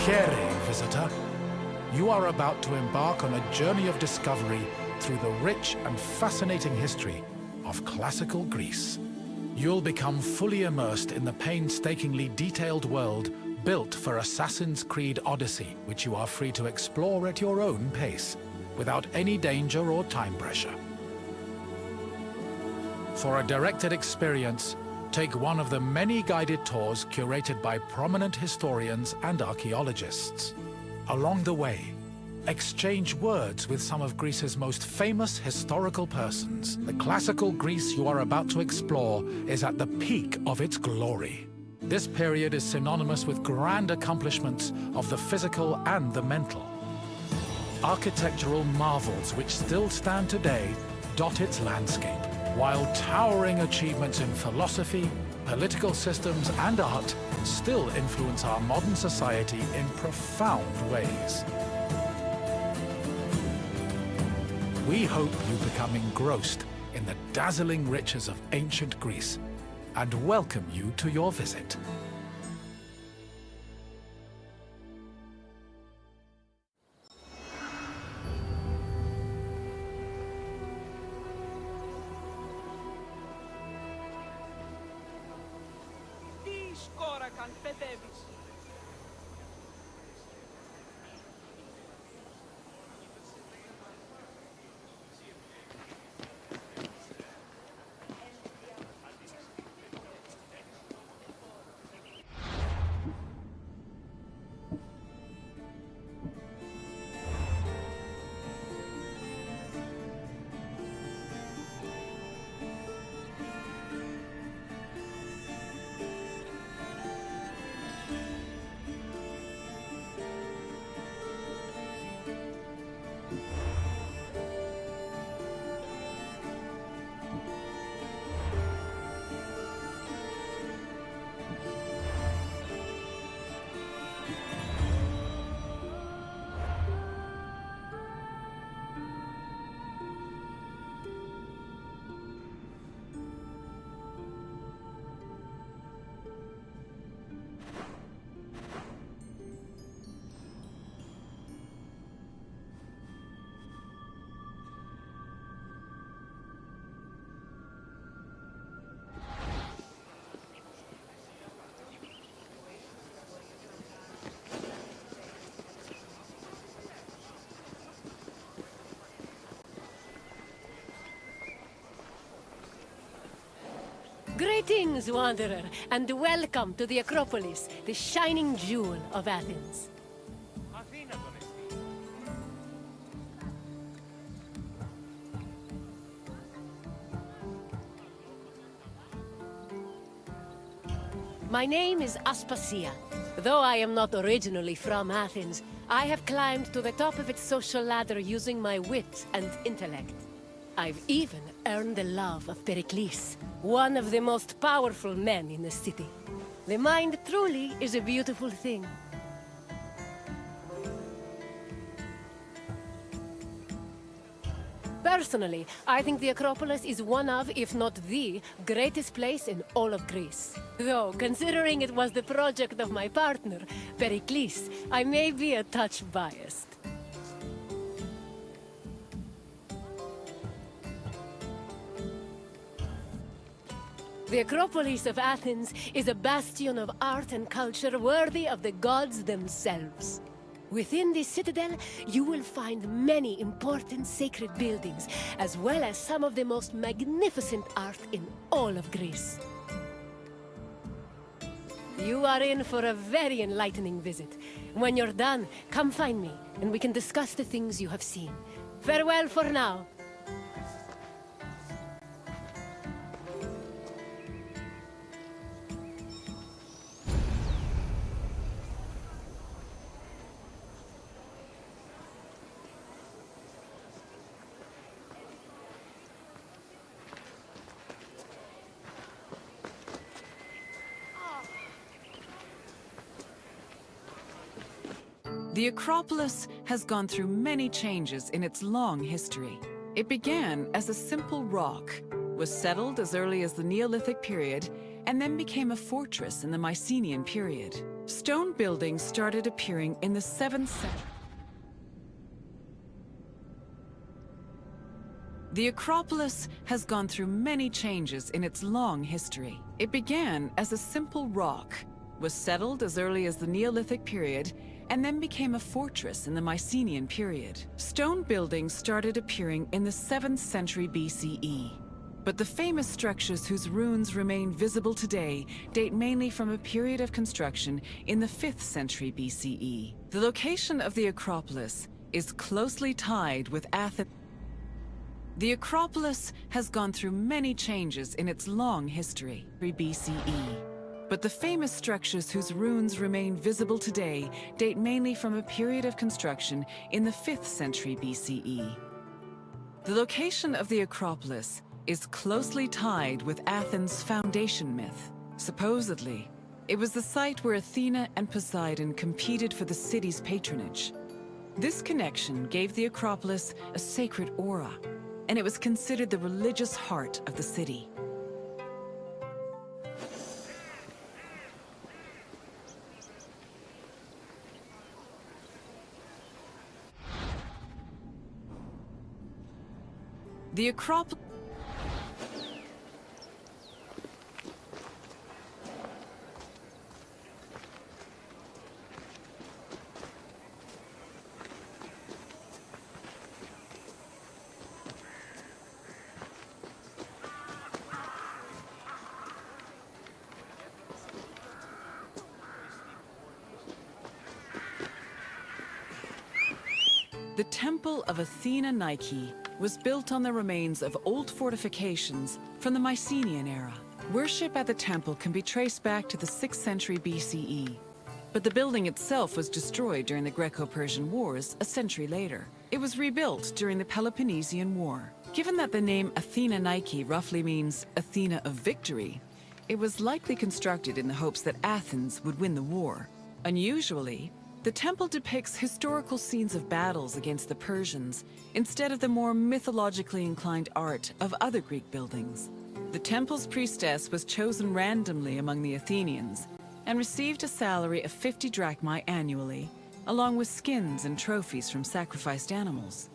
Here, visitor. You are about to embark on a journey of discovery through the rich and fascinating history of classical Greece. You'll become fully immersed in the painstakingly detailed world built for Assassin's Creed Odyssey, which you are free to explore at your own pace, without any danger or time pressure. For a directed experience, take one of the many guided tours curated by prominent historians and archaeologists. Along the way, exchange words with some of Greece's most famous historical persons. The classical Greece you are about to explore is at the peak of its glory. This period is synonymous with grand accomplishments of the physical and the mental. Architectural marvels which still stand today dot its landscape, while towering achievements in philosophy, political systems, and art still influence our modern society in profound ways. We hope you become engrossed in the dazzling riches of ancient Greece and welcome you to your visit. Greetings, wanderer, and welcome to the Acropolis, the shining jewel of Athens. My name is Aspasia. Though I am not originally from Athens, I have climbed to the top of its social ladder using my wit and intellect. I've even earned the love of Pericles, one of the most powerful men in the city. The mind truly is a beautiful thing. Personally, I think the Acropolis is one of, if not the, greatest place in all of Greece. Though, considering it was the project of my partner, Pericles, I may be a touch biased. The Acropolis of Athens is a bastion of art and culture worthy of the gods themselves. Within this citadel, you will find many important sacred buildings, as well as some of the most magnificent art in all of Greece. You are in for a very enlightening visit. When you're done, come find me, and we can discuss the things you have seen. Farewell for now. The Acropolis has gone through many changes in its long history. It began as a simple rock, was settled as early as the Neolithic period, and then became a fortress in the Mycenaean period. Stone buildings started appearing in the 7th century. The Acropolis has gone through many changes in its long history. It began as a simple rock, was settled as early as the Neolithic period, and then became a fortress in the Mycenaean period. Stone buildings started appearing in the 7th century BCE. But the famous structures whose ruins remain visible today date mainly from a period of construction in the 5th century BCE. The location of the Acropolis is closely tied with Athens. The Acropolis has gone through many changes in its long history, BCE. But the famous structures whose ruins remain visible today date mainly from a period of construction in the 5th century BCE. The location of the Acropolis is closely tied with Athens' foundation myth. Supposedly, it was the site where Athena and Poseidon competed for the city's patronage. This connection gave the Acropolis a sacred aura, and it was considered the religious heart of the city. The Acropolis. The Temple of Athena Nike was built on the remains of old fortifications from the Mycenaean era. Worship at the temple can be traced back to the 6th century BCE, but the building itself was destroyed during the Greco-Persian Wars a century later. It was rebuilt during the Peloponnesian War. Given that the name Athena Nike roughly means Athena of victory, it was likely constructed in the hopes that Athens would win the war. Unusually, the temple depicts historical scenes of battles against the Persians instead of the more mythologically inclined art of other Greek buildings. The temple's priestess was chosen randomly among the Athenians and received a salary of 50 drachmae annually, along with skins and trophies from sacrificed animals.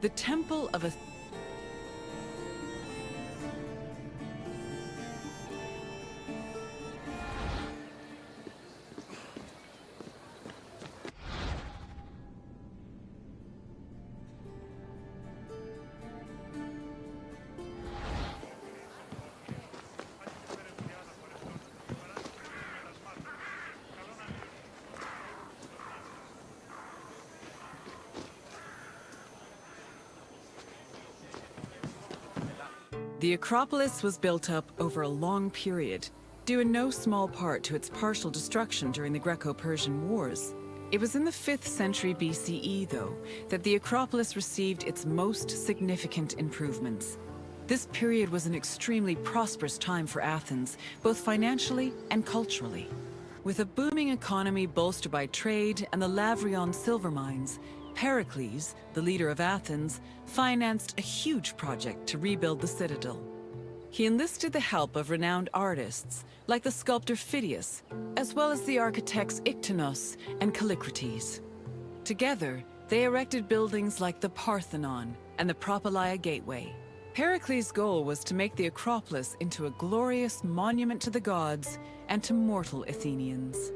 The Temple of Athena. The Acropolis was built up over a long period, due in no small part to its partial destruction during the Greco-Persian Wars. It was in the 5th century BCE, though, that the Acropolis received its most significant improvements. This period was an extremely prosperous time for Athens, both financially and culturally. With a booming economy bolstered by trade and the Lavrion silver mines, Pericles, the leader of Athens, financed a huge project to rebuild the citadel. He enlisted the help of renowned artists, like the sculptor Phidias, as well as the architects Iktinos and Callicrates. Together, they erected buildings like the Parthenon and the Propylaea Gateway. Pericles' goal was to make the Acropolis into a glorious monument to the gods and to mortal Athenians.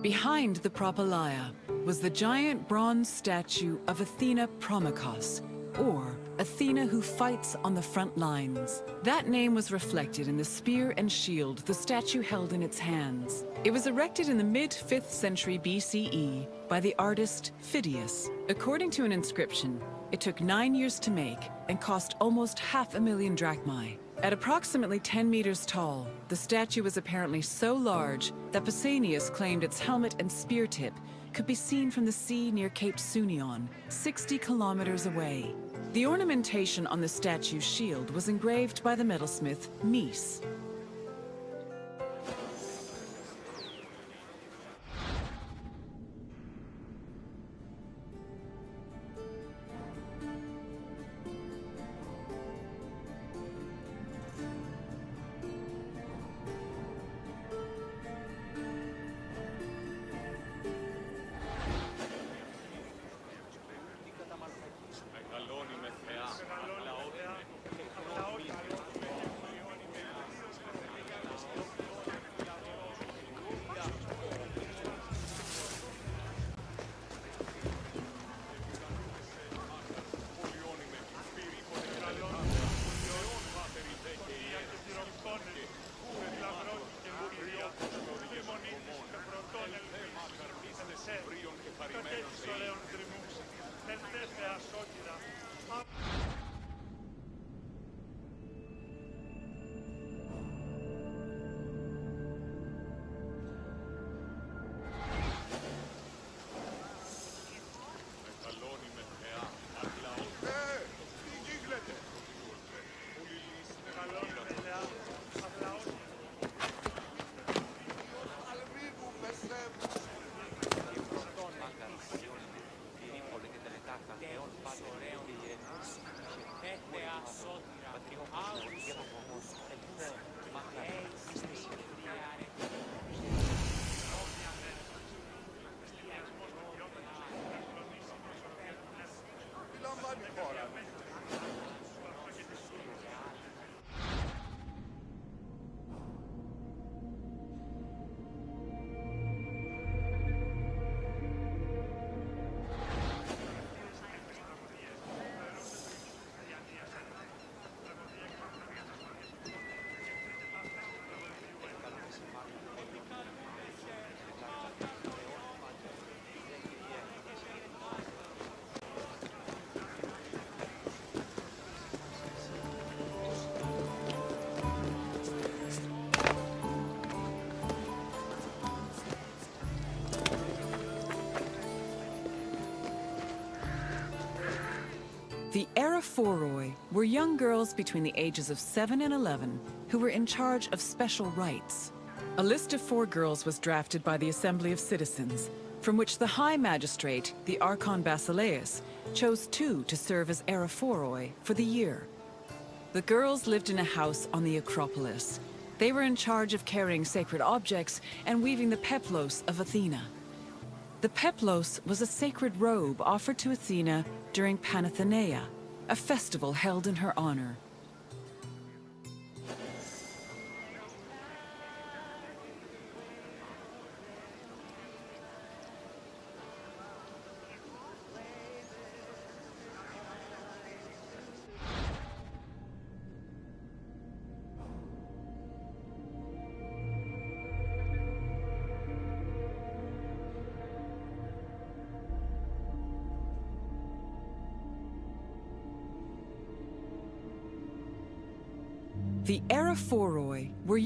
Behind the propylaea was the giant bronze statue of Athena Promachos, or Athena who fights on the front lines. That name was reflected in the spear and shield the statue held in its hands. It was erected in the mid-5th century BCE by the artist Phidias. According to an inscription, it took 9 years to make and cost almost 500,000 drachmae. At approximately 10 meters tall, the statue was apparently so large that Pausanias claimed its helmet and spear tip could be seen from the sea near Cape Sunion, 60 kilometers away. The ornamentation on the statue's shield was engraved by the metalsmith Mies. The Araphoroi were young girls between the ages of 7 and 11 who were in charge of special rites. A list of 4 girls was drafted by the Assembly of Citizens, from which the High Magistrate, the Archon Basileus, chose 2 to serve as Araphoroi for the year. The girls lived in a house on the Acropolis. They were in charge of carrying sacred objects and weaving the peplos of Athena. The peplos was a sacred robe offered to Athena during Panathenaea, a festival held in her honor. The Araphoroi were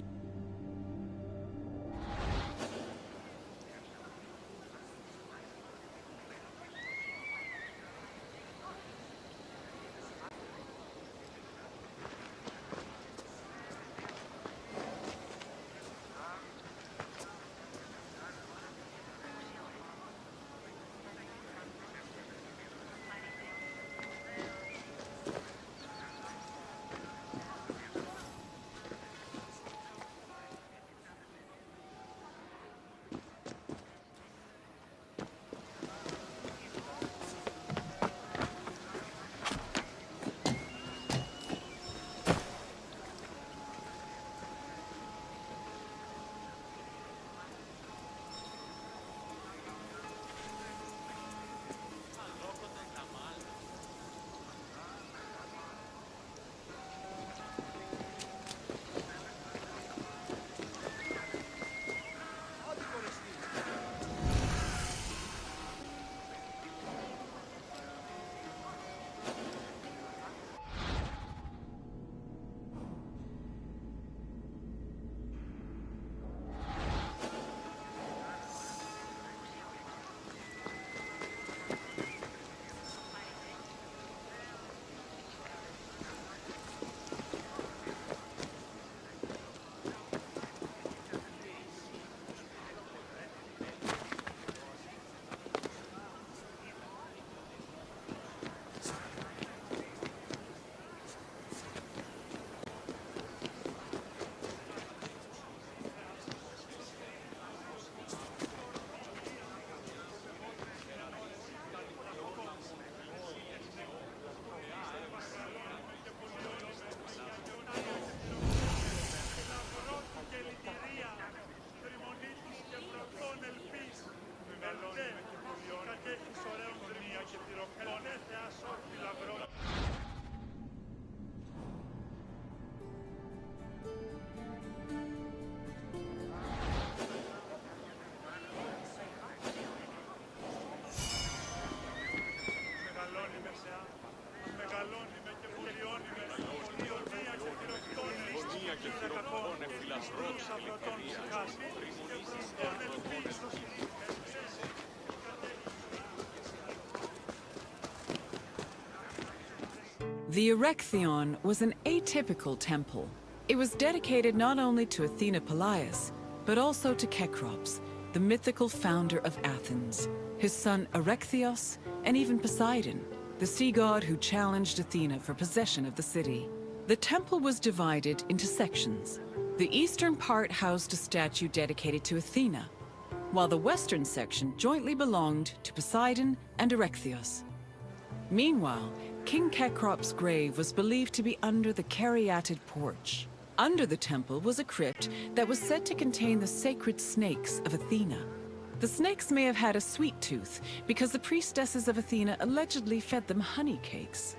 The Erechtheion was an atypical temple. It was dedicated not only to Athena Polias, but also to Cecrops, the mythical founder of Athens, his son Erechtheos, and even Poseidon, the sea god who challenged Athena for possession of the city. The temple was divided into sections. The eastern part housed a statue dedicated to Athena, while the western section jointly belonged to Poseidon and Erechtheos. Meanwhile, King Cecrops' grave was believed to be under the caryatid porch. Under the temple was a crypt that was said to contain the sacred snakes of Athena. The snakes may have had a sweet tooth because the priestesses of Athena allegedly fed them honey cakes.